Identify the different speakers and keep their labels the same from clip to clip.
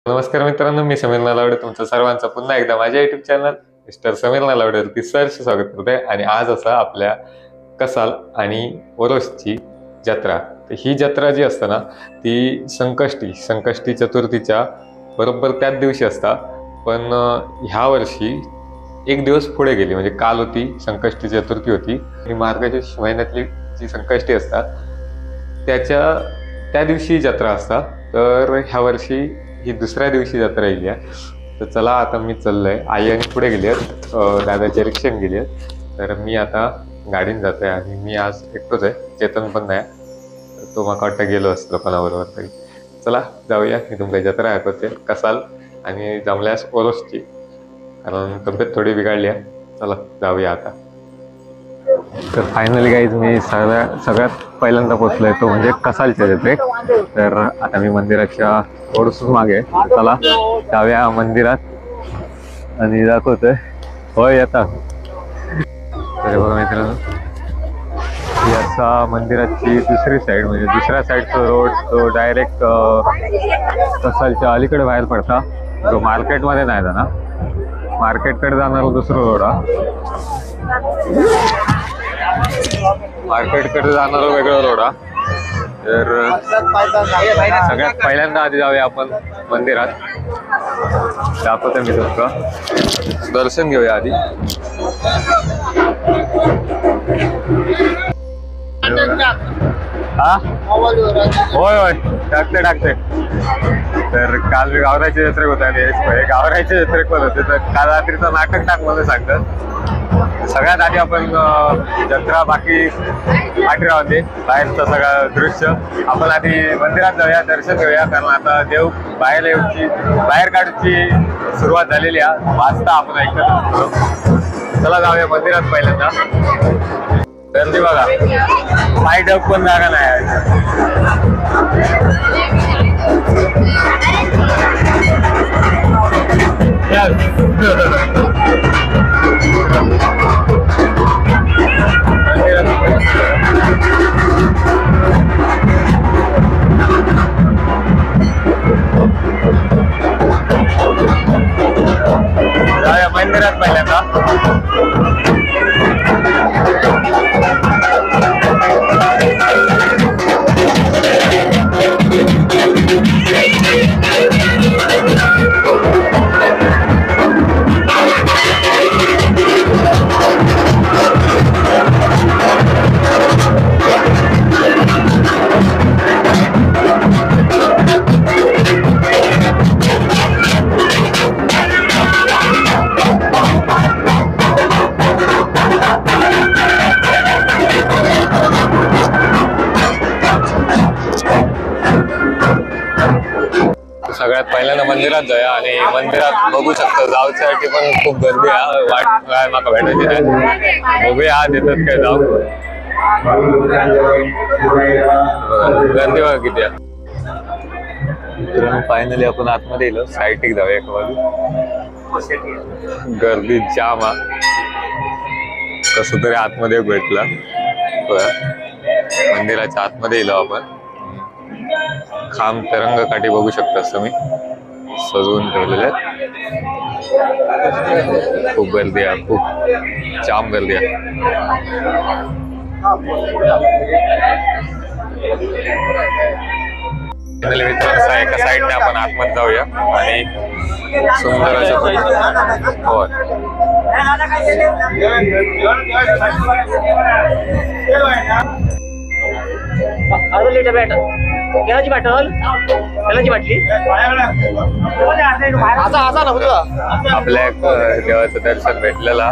Speaker 1: नमस्कार मित्रांनो, मी समीर नलावडे तुमचं सर्वांचं पुन्हा एकदा माझ्या युट्यूब चॅनल मिस्टर समीर नलावडेवरती सहर्ष स्वागत करतोय। आणि आज असा आपल्या कसाल आणि ओरोसची जत्रा। तर ही जत्रा जी असते ना ती संकष्टी चतुर्थीच्या बरोबर त्याच दिवशी असता, पण ह्या वर्षी एक दिवस पुढे गेली। म्हणजे काल होती संकष्टी चतुर्थी होती, ही मार्गशीर्ष महिन्यातली जी संकष्टी असतात त्या दिवशी जत्रा असता। तर ह्या वर्षी ही दुसऱ्या दिवशी जत्रा येईल। तर चला आता मी चाललोय, आई आणि पुढे गेली आहेत, दादाच्या रिक्षाने गेली आहेत। तर मी आता गाडीने जातोय आणि मी आज एकटोच आहे, चेतन पण नाही, तो मला वाटतं गेलो असतो कोणाबरोबर तरी। चला जाऊया, मी तुमच्या जत्रा ऐकवते कसाल आणि जमल्यास ओरोसची, कारण तब्येत थोडी बिघडली आहे। चला जाऊया आता। तर फायनली गाईज मी सगळ्यात पहिल्यांदा पोहोचलोय, तो म्हणजे कसालच्या जत्रेत। तर आता मी मंदिराच्या थोडंसं मागे, चला जाऊया मंदिरात आणि दाखवतोय। होय येता। तर बघा मित्रांनो, ही असा मंदिराची दुसरी साईड, म्हणजे दुसऱ्या साईडचा रोड तो डायरेक्ट कसालच्या अलीकडे बाहेर पडता, जो मार्केटमध्ये नाही जाणार, मार्केटकडे जाणार दुसरा रोड हा, मार्केटकडे जाणार वेगळा रोड हा। तर सगळ्यात पहिल्यांदा आधी जाऊया आपण मंदिरात, दाखवते मी तुमचं, दर्शन घेऊया आधी। हा होय होय टाकते। तर काल मी गावराची जत्रेक होता आणि गावराची जत्रेक पण होते, तर काल रात्रीचं नाटक टाक म्हणून सांगतात। सगळ्यात आधी आपण जत्रा बाकी आठवड्या होते बाहेरचं सगळं दृश्य आपण आधी मंदिरात जाऊया, दर्शन घेऊया, कारण आता देव बाहेर काढूची सुरुवात झालेली आहे, वाजता आपण ऐकत असतो। चला जाऊया मंदिरात पहिल्यांदा। गर्दी बघा, पाय डग पण जागा नाही मंदिरात पहिल्यांदा। सगळ्यात पहिल्यांदा मंदिरात जाऊया आणि मंदिरात बघू शकतो, जाऊसाठी पण खूप गर्दी आहे, वाट काय माका भेटायची नाही, बघूया आज येतात काय जाऊ। गर्दी बघा किती आहे। फायनली आपण आतमध्ये येलो, साईटिक जाऊया एका बाजू, गर्दी जाम हा, कसं तरी आतमध्ये भेटला। मंदिराच्या आतमध्ये येलो आपण, खांब तरंग काठी बघू शकता तुम्ही सजवून ठेवलेले आहेत, खूप गर्दी आहे, खूप जाम गर्दी आहे। एका साईडने आपण आतमध्ये जाऊया आणि सुंदर असं हो
Speaker 2: अर्धा लिटर बॅटल, तेलाची बाटली
Speaker 1: आपल्या देवाचं दर्शन भेटलेला।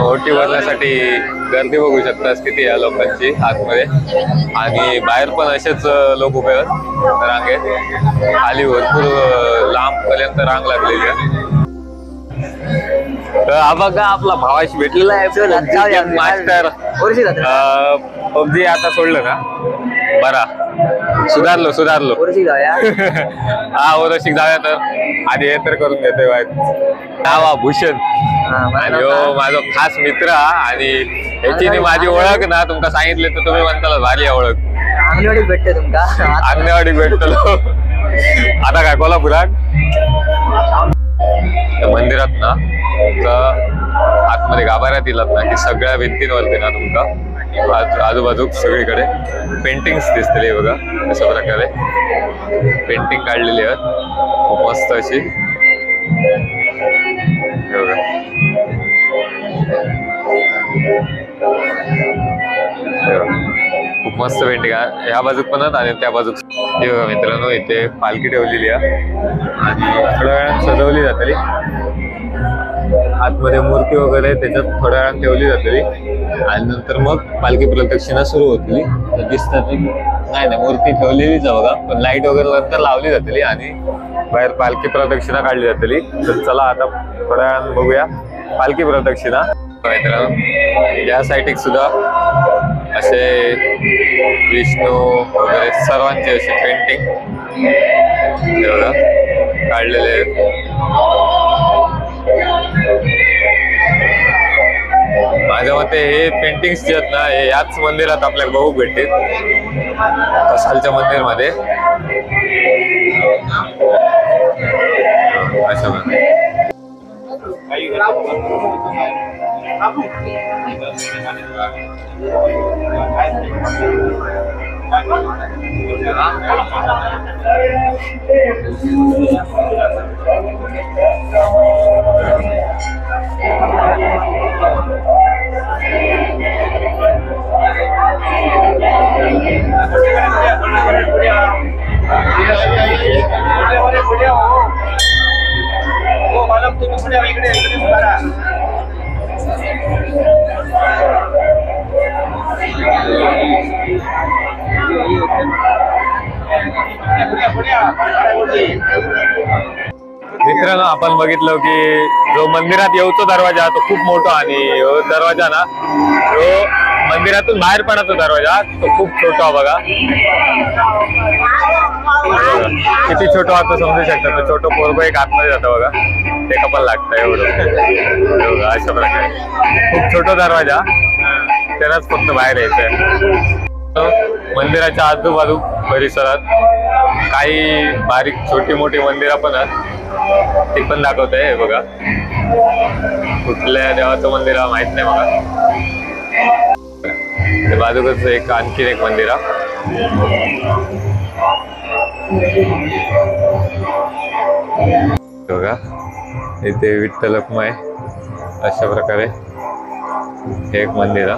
Speaker 1: ओटी भरण्यासाठी गर्दी बघू शकतास किती या लोकांची आतमध्ये, आणि बाहेर पण असेच लोक उभे आहेत रांगेत, खाली भरपूर लांब पर्यंत रांग लागलेली आहे। तर हा बघा आपला भावाशी भेटलेला आहे मास्टर पबजी आता सोडलं ना बरा सुधारलो हा ओरशिक जाऊया तर आधी हे तर करून घेतोय नावा भूषण आणि हो माझा खास मित्र आणि ह्याची माझी ओळख ना तुमका सांगितले तर तुम्ही म्हणताल भारी ओळख
Speaker 2: अंगणवाडीत भेटते तुमका
Speaker 1: अंगणवाडीत भेटतो आता काय कोल्हापुरात मंदिरात ना आतमध्ये गाभाऱ्यात येलात ना की सगळ्या भिंतींवरती ना तुमका आजूबाजू सगळीकडे पेंटिंग्स दिसतली बघा अशा प्रकारे पेंटिंग काढलेली आहेत खूप मस्त अशी बघा खूप मस्त पेंटिंग आहे ह्या बाजूक पण आणि त्या बाजूक हे बघा मित्रांनो इथे पालखी ठेवलेली आहे आणि थोड्या वेळात सजवली जातली आतमध्ये मूर्ती वगैरे त्याच्यात थोड्या वेळात ठेवली जातली आणि नंतर मग पालखी प्रदक्षिणा सुरू होतली दिसतात नाही मूर्ती ठेवलेलीच आहे बघा पण लाईट वगैरे नंतर लावली जातली आणि बाहेर पालखी प्रदक्षिणा काढली जातली तर चला आता थोड्या वेळात बघूया पालखी प्रदक्षिणा या साईड सुद्धा असे विष्णू वगैरे सर्वांचे असे पेंटिंग बघा काढलेले आहेत माझ्या मते हे पेंटिंग्स जे आहेत ना हे याच मंदिरात आपल्याला बघू भेटतील कसालच्या मंदिरमध्ये अशा प्रकारे मित्रांनो आपण बघितलं की जो मंदिरात येऊचो दरवाजा तो खूप मोठा आणि दरवाजा ना तो मंदिरातून बाहेर पडायचा दरवाजा तो खूप छोटा बघा किती छोटा आता समजू शकता तो छोटं पोरगं एक आतमध्ये जातं बघा ते कपल लागतं एवढं अशा प्रकारे खूप छोटा दरवाजा त्यालाच फक्त बाहेर यायचंय मंदिराच्या आजूबाजू परिसरात काही बारीक छोटी मोठी मंदिरं पण आहेत ती पण दाखवत आहे बघा कुठल्या देवाचं मंदिर माहित नाही मला ते बाजूकच एक आणखीन एक मंदिर बघा इथे विठ्ठल रखुमाई अशा प्रकारे हे एक मंदिर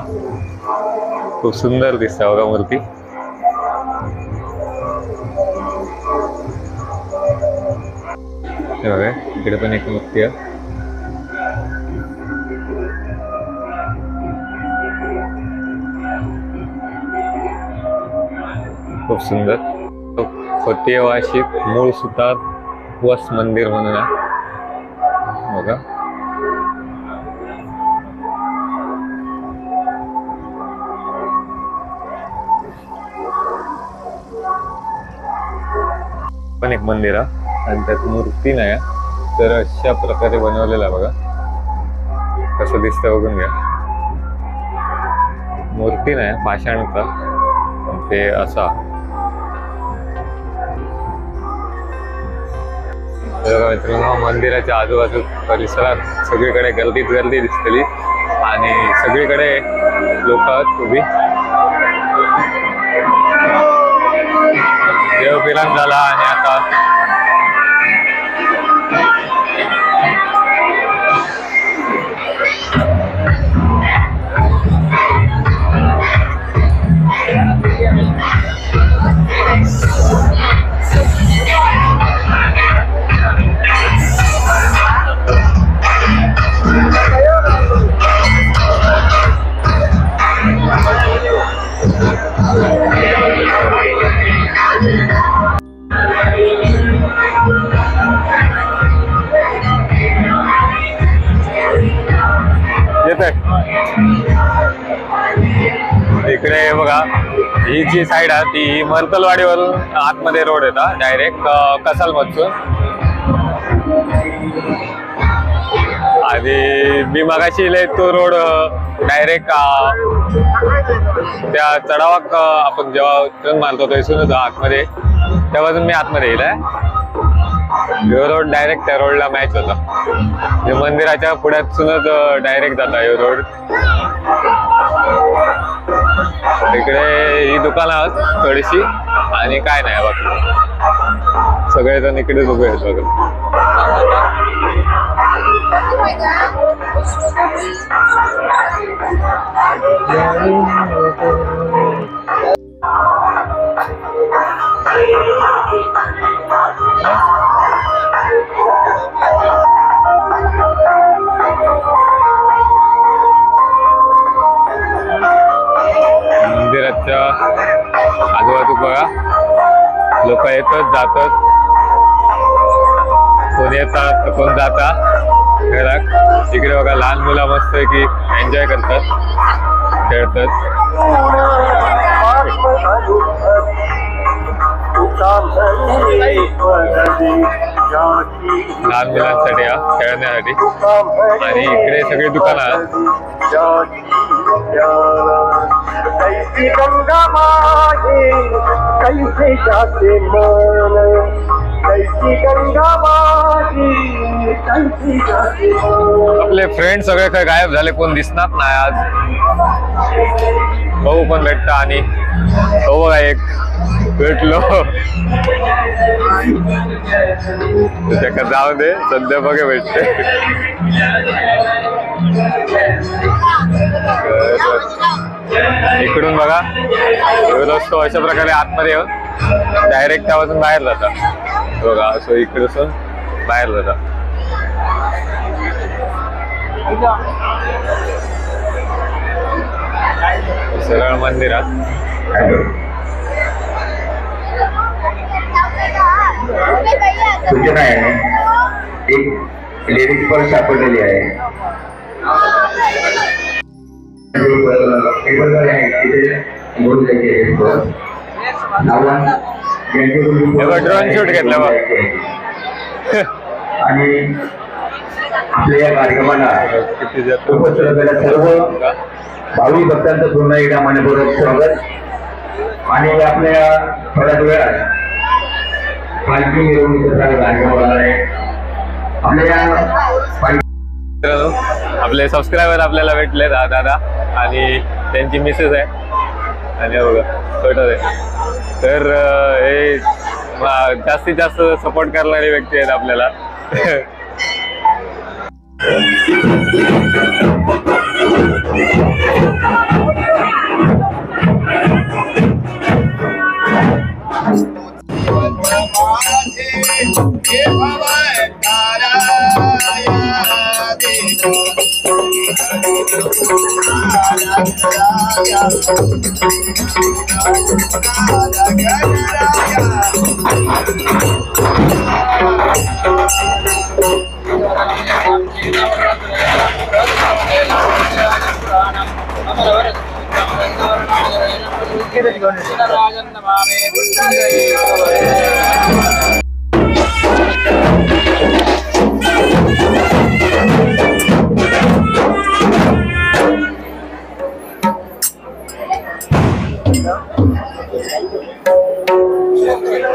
Speaker 1: खूप सुंदर दिसतं बघा मूर्ती बघा इकडे पण एक मूर्ती आहे खूप सुंदर खोतेवाशिक मूळ सुतार वस मंदिर म्हणून आहे बघा पण एक मंदिर आहे आणि त्यात मूर्ती नाही तर अशा प्रकारे बनवलेला बघा कसं दिसतं बघून घ्या मूर्ती नाही पाषाणचा ते असा मित्रांनो मंदिराच्या आजूबाजू परिसरात सगळीकडे गर्दी दिसतली आणि सगळीकडे लोक उभी देवपिरान झाला आणि आता इकडे बघा ही जी साईड आहे ती मर्तलवाडीवरून आतमध्ये रोड येतात डायरेक्ट कसाल मधून. आणि मी मगाशी इले तो रोड डायरेक्ट त्या चढावाक आपण जेव्हा टर्न मारतो तो इथूनच आतमध्ये तेव्हापासून मी आतमध्ये येईल. यो रोड डायरेक्ट त्या रोडला मॅच होता. जे मंदिराच्या पुढ्यातूनच डायरेक्ट जाता यो रोड. इकडे ही दुकानं आहेत थोडीशी आणि काय नाही बाकी सगळेजण इकडेच उभे आहेत बघा. मंदिराच्या आजूबाजू बघा लोक येतात जातात. कोण येतात तर कोण जातात घरात. इकडे बघा लहान मुलं मस्त की एन्जॉय करतात खेळतात. लहान मुलांसाठी खेळण्यासाठी. आणि इकडे सगळी दुकानं आहेत. आपले फ्रेंड सगळे काय गायब झाले कोण दिसणार नाही आज. भाऊ पण भेटता आणि भाऊ बघा एक भेटलो त्याका जाऊ दे सध्या बघा भेटते. इकडून बघा रस्तो अशा प्रकारे आतमध्ये येऊन डायरेक्ट त्यापासून बाहेर जातात बघा. असं इकडून बाहेर जातात. सरळ मंदिरात
Speaker 3: सूचना आहे. एक लेडीज पर्स सापडलेली आहे.
Speaker 1: ड्रोन शूट घेतला बघ.
Speaker 3: आणि आपल्या या कार्यक्रमाला उपस्थित असलेल्या सर्व भावी भक्तांचं पुन्हा एकदा मनपूर्वक स्वागत. आणि आपल्या थोड्याच वेळात पालखी मिरवणुकीचा कार्यक्रम होणार आहे.
Speaker 1: आपले सबस्क्रायबर आपल्याला भेटले दादा आणि त्यांची मिसेस आहे आणि बघा छोट आहे. तर हे जास्तीत जास्त सपोर्ट करणारी व्यक्ती आहेत आपल्याला.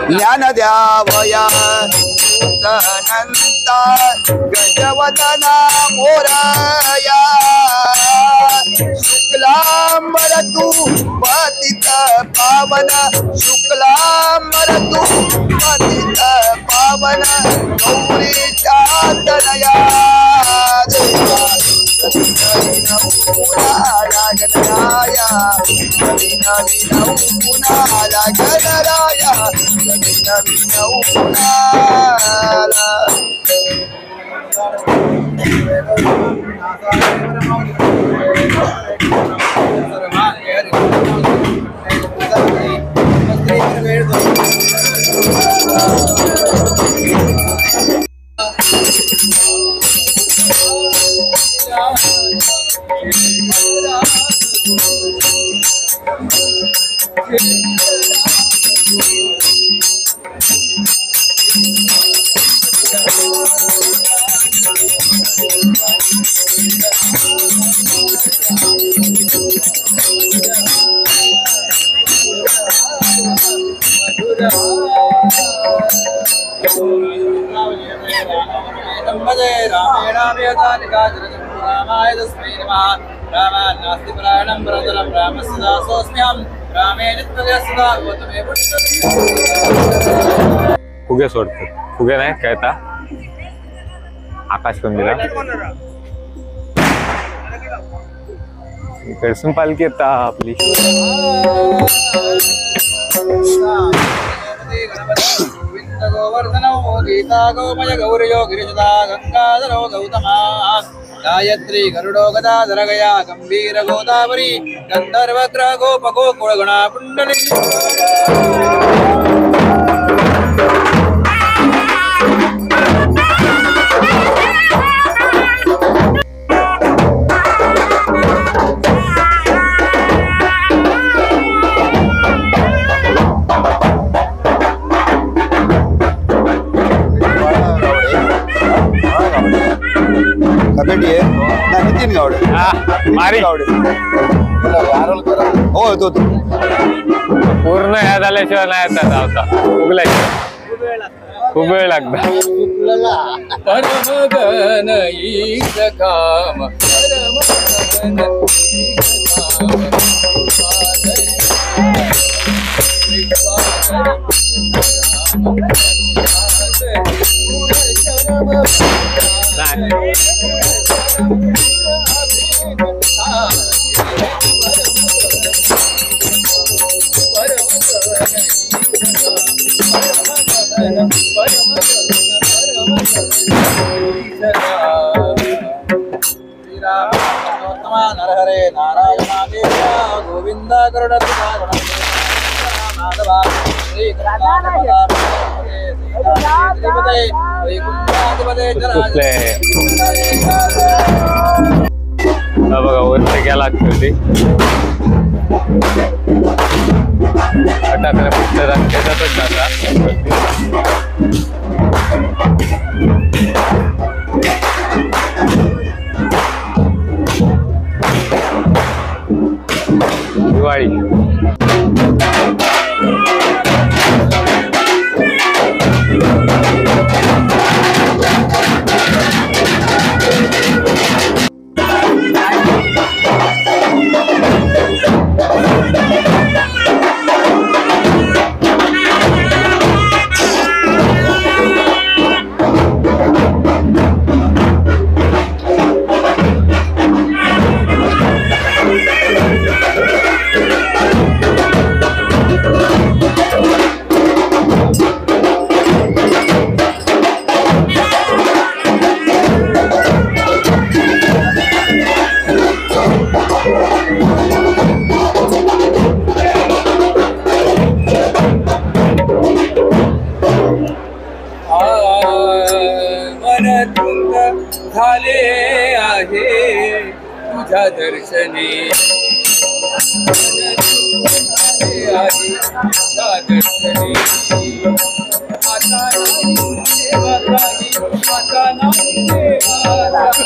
Speaker 4: ज्ञान द्यावया अनंता गजवदना मोरया शुक्लांबरतु पतित पावन शुक्लांबरतु पतित पावन गौरी चातनया गणराया
Speaker 1: फुगे सोडतात, फुगे नाही काय आता आकाश कंदीला इकडसून पालखी येता आपली.
Speaker 5: गोवर्धनो गीता गोमय गौरयो गिरिजदा गंगाधरो गौतमा गायत्री गरुडो गदाधर गया गंभीर गोदावरी गंधर्वग्रह गोप गोकुल गणा पुंडली.
Speaker 4: नितीन गावडे
Speaker 1: मारी
Speaker 4: हो तो
Speaker 1: पूर्ण ह्या झाल्याशिवाय नाही येतात आवता उगल्याशिवाय खूप वेळ लागतो.
Speaker 5: परमगन ईश काम नरहरे नारायण गोविंद गरुड माधवा श्री
Speaker 1: बघा वरती गेला शेवटी फटाकडे फक्त रस्त्यातच जाता. दिवाळी
Speaker 5: झाले आहे तुझ्या दर्शनी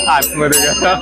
Speaker 1: आतमध्ये गेला.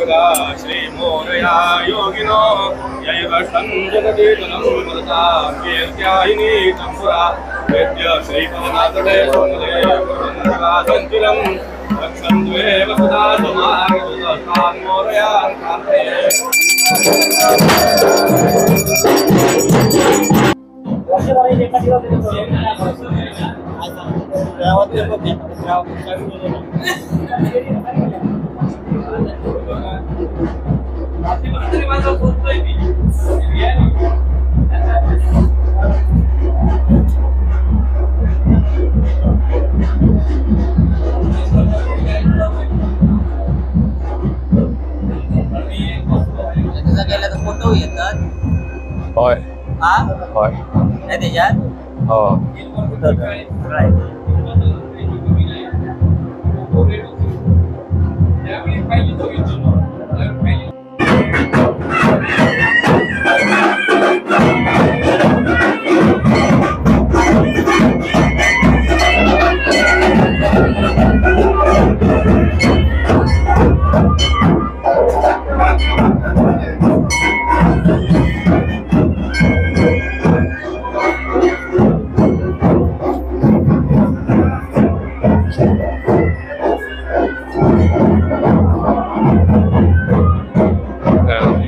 Speaker 6: सदा श्री मोरया योगिनो यैव संजगतीतनं मृता कीर्त्यायिनी तंपुरा वेद्य श्रीपवनातटे सोमदे संचिलं रक्षन्द्वेव सदा समागतस्तान् मोरया कान्ते
Speaker 2: फोटो येतात
Speaker 1: होय
Speaker 2: हा
Speaker 1: होय
Speaker 2: नाही त्याच्यात
Speaker 1: हो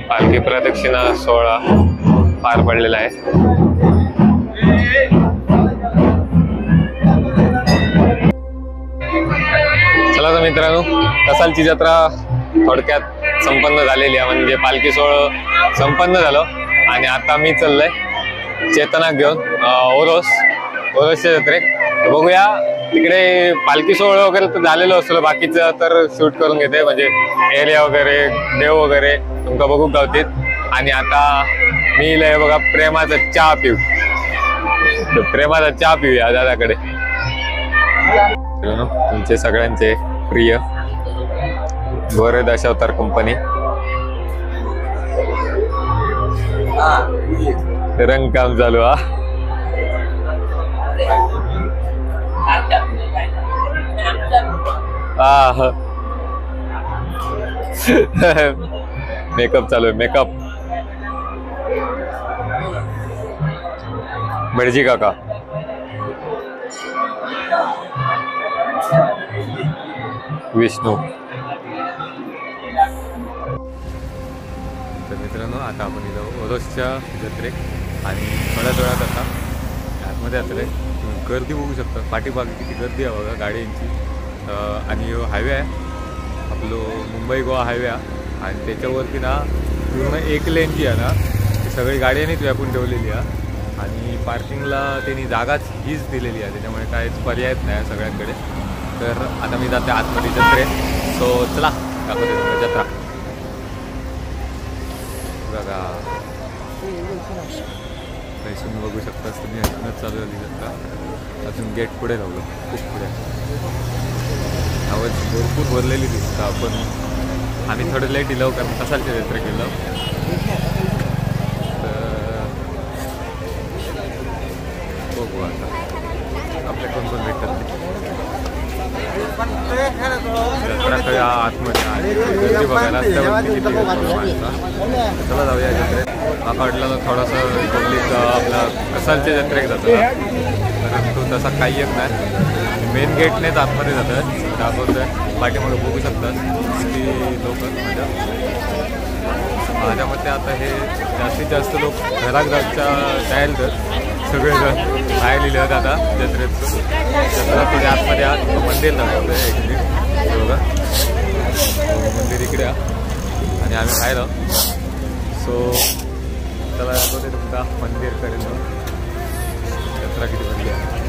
Speaker 1: पालखी प्रदक्षिणा सोहळा पार पडलेला आहे. चला तर मित्रांनो, कसालची जत्रा थोडक्यात संपन्न झालेली आहे. म्हणजे पालखी सोहळा संपन्न झालं आणि आता मी चाललोय चेतना घेऊन ओरोसच्या जत्रेत. बघूया तिकडे पालखी सोहळा वगैरे तर झालेलं असलं, बाकीचं तर शूट करून घेते. म्हणजे एरिया वगैरे देव वगैरे तुमका बघू गावतील. आणि आता मी इलय बघा प्रेमाचा चहा पिऊ. प्रेमाचा चहा पिऊया दादाकडे. तुमचे सगळ्यांचे प्रिय गोरे दशावतार कंपनी रंगकाम चालू हा. मेकअप चालू आहे मेकअप. भटजी काका विष्णू. तर मित्रांनो, आता आपण इथं ओरोसच्या जत्रेत आणि थोड्याच वेळात आता आतमध्ये असले गर्दी बघू शकता. पाठीमागे किती गर्दी आहे बघा गाड्यांची. आणि हायवे आहे आपलं मुंबई गोवा हायवे आहे. आणि त्याच्यावरती ना पूर्ण एक लेन जी आहे ना ती सगळी गाड्यांनीच व्यापून ठेवलेली आहे. आणि पार्किंगला त्यांनी जागाच हीच दिलेली आहे, त्याच्यामुळे काहीच पर्यायच नाही सगळ्यांकडे. तर आता मी जाते आतमध्ये जत्रेत. सो चला दाखवते तुम्हाला जत्रा. बघा पैसून बघू शकता तुम्ही. अजूनच चालू झाली जत्रा. अजून गेट पुढे लावलं खूप पुढे. आवाज भरपूर भरलेली दिसतं. आपण आम्ही थोडं लेट दिलं कारण कसालच्या जत्रा केलं. बघू आता आपल्या कोण कोण भेटतात जत्रा आतमध्ये गर्दी बघायला. चला जाऊया जत्रेत. माका वाटलं तर थोडासा पब्लिक आपला कसालच्या जत्रेत जातं, परंतु तसा काही येत नाही. मेन गेटनेच आतमध्ये जातं. दाखवतोय पाठीमागे बघू शकतात किती लोक. माझ्या मते आता हे जास्तीत जास्त लोक घरात जायच्या जाईल तर सगळेजण बाहेर लिहिले आहेत आता जत्रेत. जत्रा थोडी आतमध्ये आत मंदिर दाखवतं आहे ॲक्च्युली. बघा मंदिर इकडे आणि आम्ही बाहेर आहोत. सो चला दाखवते तुमचा मंदिर करेल. जत्रा किती भरली आहे.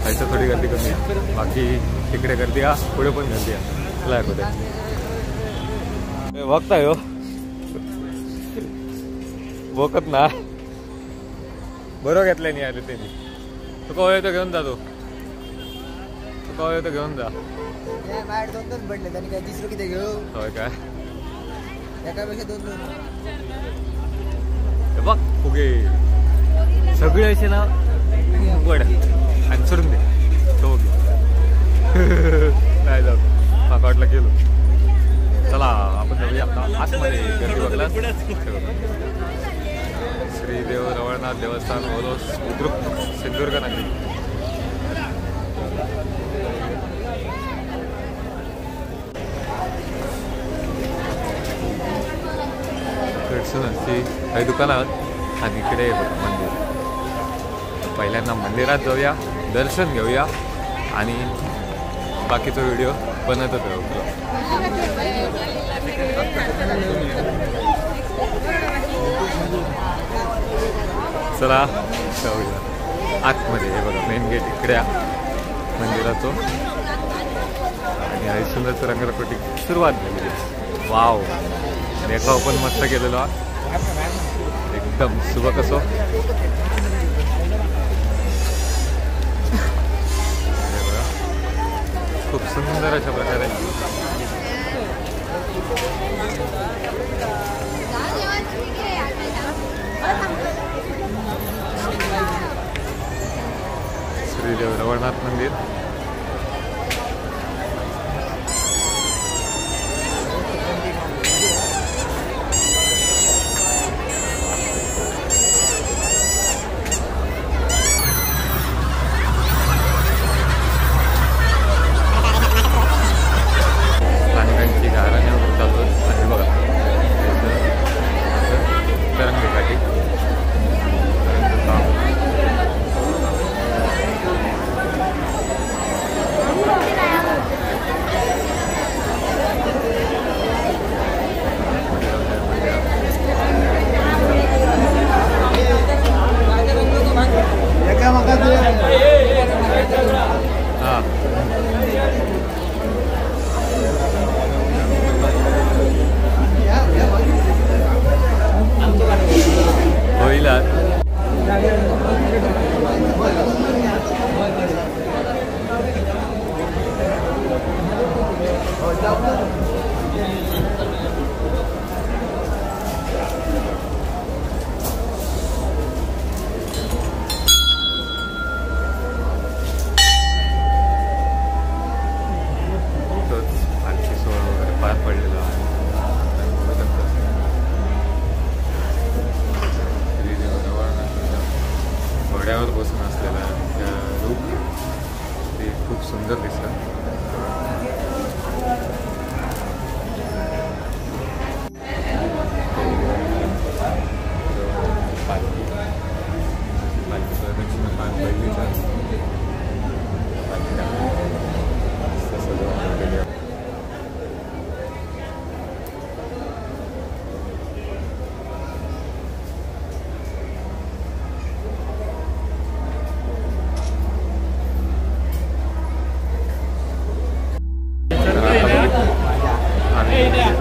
Speaker 1: खायचं थोडी गर्दी कमी आहे, बाकी तिकडे गर्दी आहे, पुढे पण गर्दी आहे. चला दाखवते. बघताय हो बघत ना बरोबर घेतलं नाही आले त्यांनी. तू कवा येतो घेऊन जा. तू कवा येतो घेऊन जा.
Speaker 2: बाहेर 2-2 भेटले त्यांनी काय 30 रुपये घेऊ.
Speaker 1: होय काय
Speaker 2: एकापेक्षा 2
Speaker 1: बघ फुगे सगळे असे ना उघड आणि सोडून दे. तो नाही जाऊ माका वाटलं गेलो. चला आपण जाऊया. आता आतमध्ये गर्दी बघला. श्री देव रवळनाथ देवस्थान ओलोस बुद्रुक सिंधुदुर्ग नगरी. इकडची काही दुकानं आहेत आणि इकडे मंदिर. पहिल्यांदा मंदिरात जाऊया, दर्शन घेऊया आणि बाकीचा व्हिडिओ बनतच राहू. चला जाऊया आतमध्ये. हे बघा मेन गेट इकडे मंदिराचं आणि हरिश्चंद्राचं रंगरकोटी सुरुवात झाली. वाव, देखाव पण मस्त केलेला एकदम सुबह कसो. खूप सुंदर अशा प्रकारे श्री देव रवळनाथ मंदिर. स्थानिकांची गाराण्या वगैरे चालू आणि बघा तरंगेसाठी घोड्यावर बसून असलेला रूप ते खूप सुंदर दिसतं.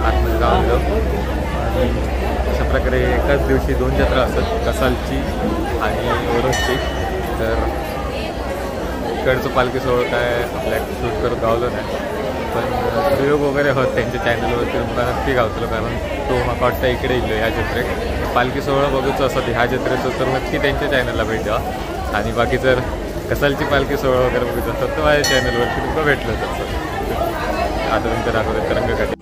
Speaker 1: आतमध्ये जाऊन आणि अशा प्रकारे एकाच दिवशी दोन जत्रा असतात, कसालची आणि ओरोसची. तर इकडचं पालखी सोहळं काय आपल्या शूट करत गावलं नाही, पण प्रयोग वगैरे होत त्यांच्या चॅनलवरती तुम्हाला नक्की गावतलो, कारण तो मला वाटतं इकडे येईल ह्या जत्रेत. पालखी सोहळा बघूचं असं ह्या जत्रेचं तर नक्की त्यांच्या चॅनलला भेट द्या. आणि बाकी जर कसालची पालखी सोहळा वगैरे बघत असतात तर माझ्या चॅनलवरती तुम्हाला भेटलं जातं. आता तुमच्या दाखवतात तरंगकाठी.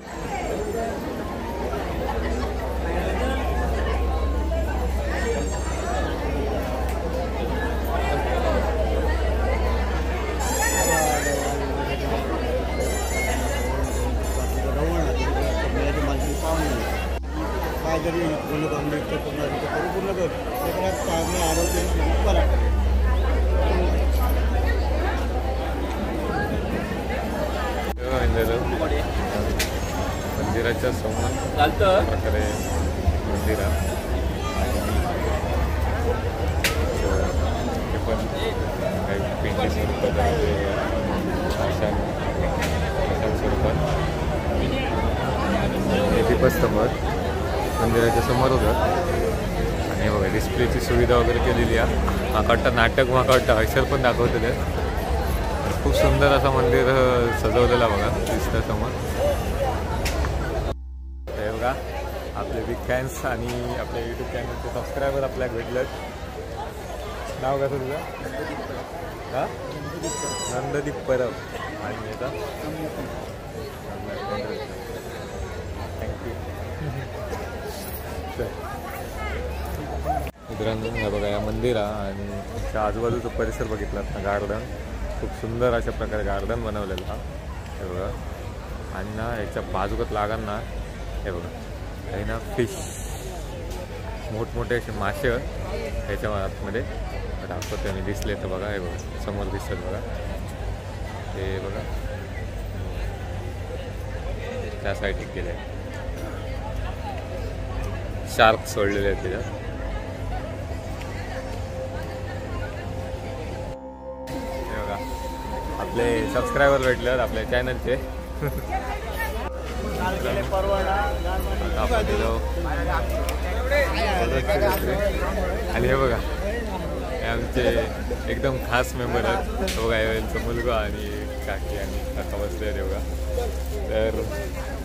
Speaker 1: मंदिराच्या समोर प्रकारे मंदिर हे पण काही पेंटी स्वरूपात आशान स्वरूपात हे दीपस्तंभात मंदिराच्या समोर होतं. आणि बघा डिस्प्लेची सुविधा वगैरे केलेली आहे. माका नाटक माका हर्षल पण दाखवलेलं आहे. खूप सुंदर असं मंदिर सजवलेलं बघा दिसतं समोर. हे बघा आपले बिग फॅन्स आणि आपल्या यूट्यूब चॅनलचे सबस्क्रायबर आपल्याला भेटलेत. नाव कसं तुझं? हां, नंददीप परब आणि याचा थँक्यू. मित्रांनो हे बघा या मंदिरा आणि त्याच्या आजूबाजूचा परिसर बघितलात ना, गार्डन खूप सुंदर अशा प्रकारे गार्डन बनवलेलं हा हे बघा. आणि ना याच्या बाजूकत लागण ना हे बघा काही ना फिश मोठमोठे असे मासे ह्याच्या आतमध्ये दाखवते मी, दिसले तर बघा हे बघा समोर दिसतात बघा हे बघा त्या साईडला गेले शार्क सोडलेले आहेत त्याच्यात. हे बघा आपले सबस्क्रायबर भेटले आपल्या चॅनलचे. आणि हे बघा हे आमचे एकदम खास मेंबर आहेत बघा, यांचा मुलगा आणि काकी आणि काका बसले आहेत बघा. तर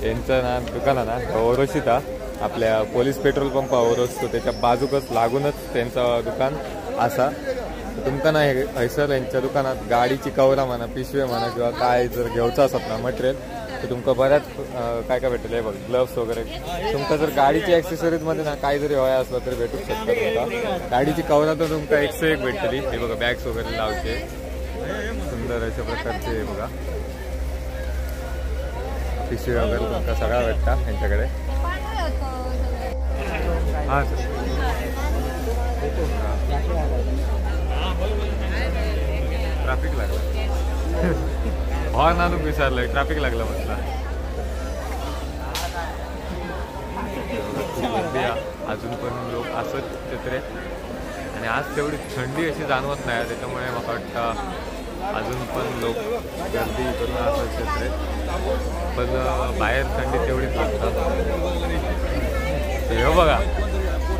Speaker 1: यांचं ना दुकान ना ओरोशीता आपल्या पोलीस पेट्रोल पंपावर असतो, त्याच्या बाजूकच लागूनच त्यांचं दुकान असा. तुमका ना हैसर यांच्या दुकानात गाडीची कवरा म्हणा, पिशवे म्हणा किंवा काय जर घेऊचं असत ना मटेरियल तर तुमका बऱ्याच काय काय भेटेल. हे बघ ग्लव्स वगैरे तुमका जर गाडीची ॲक्सेसरीजमध्ये ना काही जरी हवा असला तरी भेटू शकता. तुमका गाडीची कवरा तर तुमका 101 भेटतली. हे बघा बॅग्स वगैरे लावचे सुंदर अशा प्रकारचे हे बघा पिशवी वगैरे तुमका सगळा भेटता यांच्याकडे. हां ट्रॅफिक लागला हॉर्न आणून विचारलंय, ट्रॅफिक लागला म्हटलं. अजून पण लोक असंच चित्रे आणि आज तेवढी थंडी अशी जाणवत नाही, त्याच्यामुळे मला वाटतं अजून पण लोक गर्दी करून असं चित्रे, पण बाहेर थंडी तेवढीच लागतात. हे बघा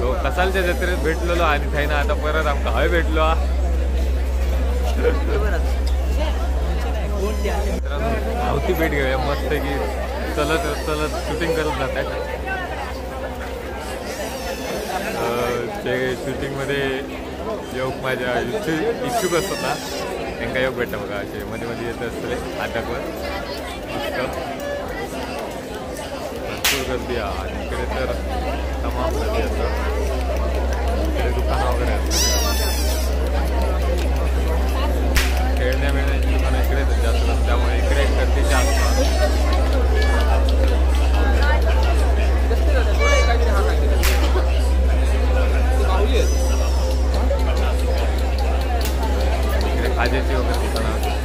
Speaker 1: तो कसालच्या जत्रेत भेटलेलो आणि थाय ना आता परत आमका हय भेटलो. आवती भेट घेऊया मस्त की चलत चलत शूटिंग करत जात आहेत. ते शूटिंगमध्ये योग माझ्या इच्छुक असतात ना त्यांना योग भेटतं बघा, असे मध्ये मध्ये येत असतले अटॅकवर मस्त भरपूर गर्दी आहे. आणि इकडे तर तमाम गर्दी असतात, इकडे दुकानं वगैरे असतात, खेळण्या मिळण्याची दुकानं इकडे जास्त असतात, त्यामुळे इकडे गर्दी जास्त इकडे खाजेची वगैरे दुकानं असतात.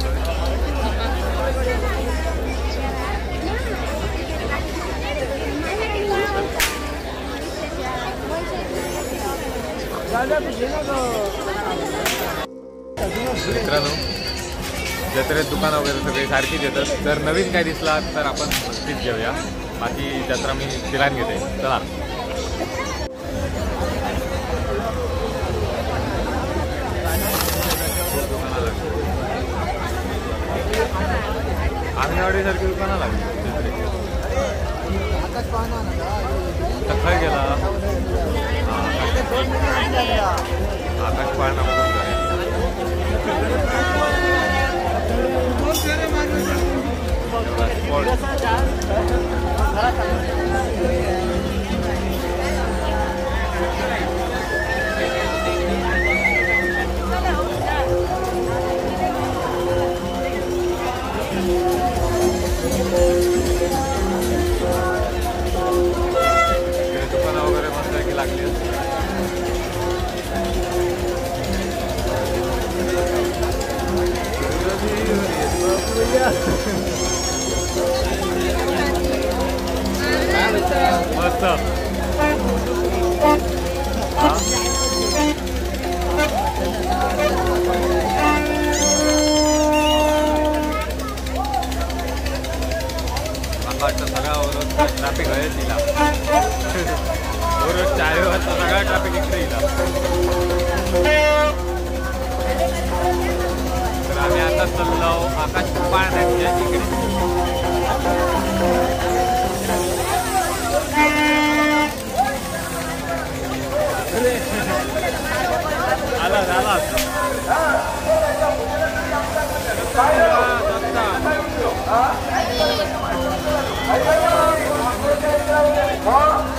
Speaker 1: मित्रांनो जत्रेत दुकानं वगैरे सगळे सारखीच येतात. जर नवीन काय दिसला तर आपण नक्कीच घेऊया, बाकी जत्रा मी फिरायला घेते. चला अंगणवाडीसारखी दुकानं लागली जत्रेत. खय गेला आकाश पाळणा बघून दुकानं वगैरे मस्त की लागली. मस्त वाटतं सगळा ओरोसचा ट्रॅफिक आहे तिला. ओरोस चायवरचा सगळा ट्रॅफिक इकडे येईल. तर आम्ही आता चाललो आकाश पाळण्याच्या तिकडे. आला आला
Speaker 3: हा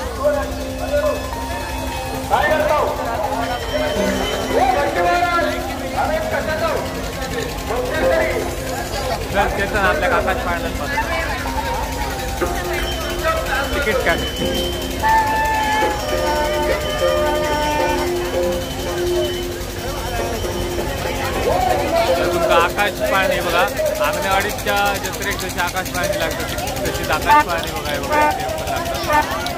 Speaker 1: चल त्याचं आपल्या आकाश पाळण्यात तिकीट काढ. तुमचं आकाश पाळणे बघा, अंगणवाडीच्या जत्रेत जशी आकाश पाळणी लागतं तशीच आकाश पाळणी बघा बघा ते पण लागतं.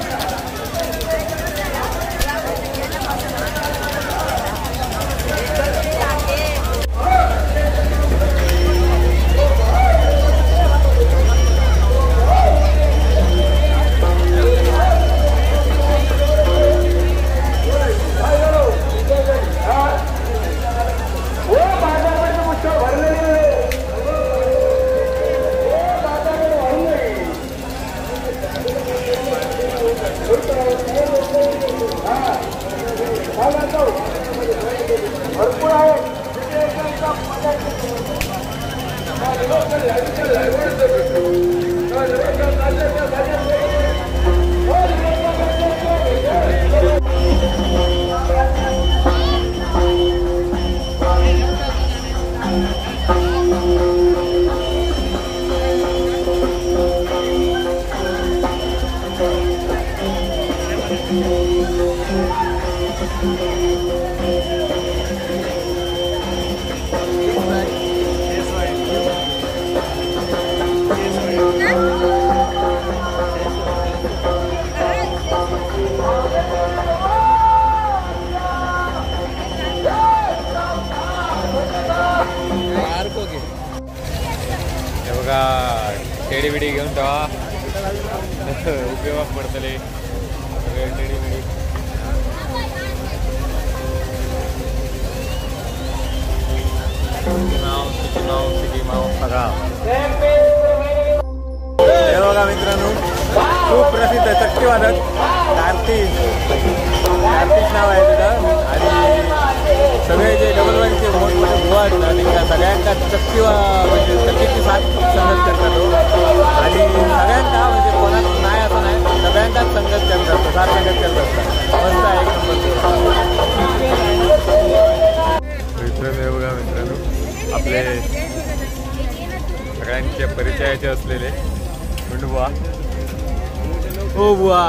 Speaker 1: टेडी बिडी घेऊन ठेवा उपयोग पडतले सगळे टेडी बिडी.
Speaker 5: हे बघा मित्रांनो, खूप प्रसिद्ध चक्कीवादक कार्तिक नाव आहे तिथं. आणि सगळे जे डबल वाईनचे मोठमोठे बुवा असतात त्या सगळ्यांना म्हणजे चक्कीची साथ संगत करतात. आणि सगळ्यांना म्हणजे कोणाच नाही असं नाही, सगळ्यांनाच संगत करत असतं, साथ संगत करत असतात. मस्त आहे एक नंबर.
Speaker 1: मित्रांनो हे बघा मित्रांनो, आपले सगळ्यांचे परिचयाचे असलेले बुवा. हो बुवा,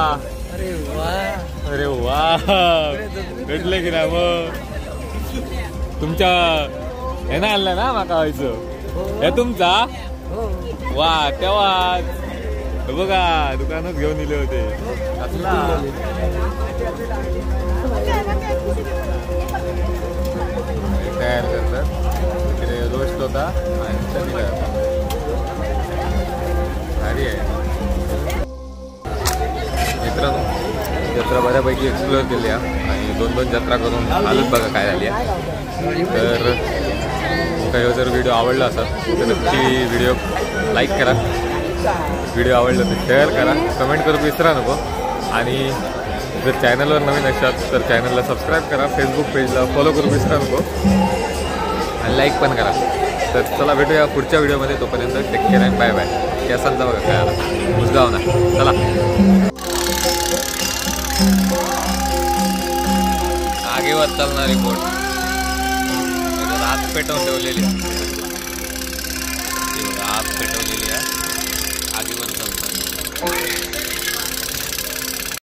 Speaker 2: अरे वा,
Speaker 1: अरे वा, भेटले की ना मग. तुमच्या हे ना आणलं ना माका व्हायचं हे तुमचा वा. तेव्हाच बघा दुकानात घेऊन दिले होते असला. तयार करतात तिकडे रोस्ट होता आणि दिला होता. भारी आहे मित्रांनो. जत्रा बऱ्यापैकी एक्सप्लोअर केली आहे आणि 2-2 जत्रा करून आलोच बघा काय झाली आहे. तर काही जर व्हिडिओ आवडला असेल तर नक्की व्हिडिओ लाईक करा, व्हिडिओ आवडला तर शेअर करा, कमेंट करू विसरा नको. आणि जर चॅनलवर नवीन असाल तर चॅनलला सबस्क्राईब करा, फेसबुक पेजला फॉलो करू विसरा नको आणि लाईक पण करा. तर चला भेटूया पुढच्या व्हिडिओमध्ये. तोपर्यंत टेक केअर आणि बाय बाय. केसांचा बघा काय आला मुसगाव ना. चला आगेवर चालणारी बोट आत पेटवून ठेवलेली, आत पेटवली.